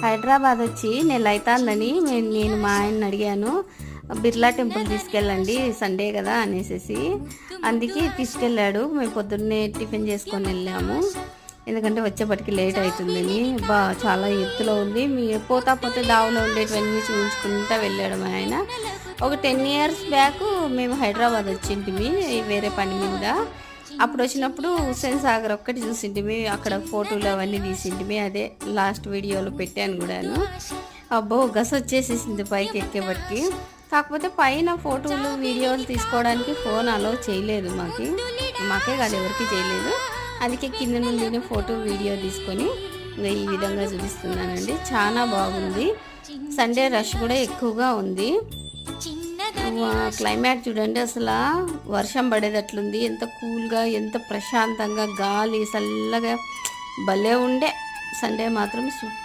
హైదరాబాద్ వచ్చి నెల అవుతుందని నేను మా ఆయన్ని అడిగాను, బిర్లా టెంపుల్ తీసుకెళ్ళండి సండే కదా అనేసి. అందుకే తీసుకెళ్ళాడు. మేము పొద్దున్నే టిఫిన్ చేసుకొని వెళ్ళాము, ఎందుకంటే వచ్చేపటికి లేట్ అవుతుందని. చాలా ఎత్తులో ఉంది. పోతా పోతే దావులో ఉండేటివన్నీ చూపించుకుంటూ వెళ్ళాడు మా ఆయన. ఒక 10 years బ్యాక్ మేము హైదరాబాద్ వచ్చింటిమి వేరే పని మీద. అప్పుడు వచ్చినప్పుడు హుస్సేన్ సాగర్ ఒక్కటి చూసింటిమి, అక్కడ ఫోటోలు అవన్నీ తీసింటిమి. అదే లాస్ట్ వీడియోలో పెట్టాను కూడాను. అబ్బో గస వచ్చేసేసింది పైకి ఎక్కేపటికి. కాకపోతే పైన ఫోటోలు వీడియోలు తీసుకోవడానికి ఫోన్ అలో చేయలేదు, మాకే కాదు ఎవరికి చేయలేదు. అందుకే కింద నుండి ఫోటో వీడియో తీసుకొని ఈ విధంగా చూపిస్తున్నానండి. చాలా బాగుంది. సండే రష్ కూడా ఎక్కువగా ఉంది. క్లైమేట్ చూడండి, అసలు వర్షం పడేటట్లుంది. ఎంత కూల్గా, ఎంత ప్రశాంతంగా, గాలి చల్లగా భలే ఉండే. సండే మాత్రం సూపర్.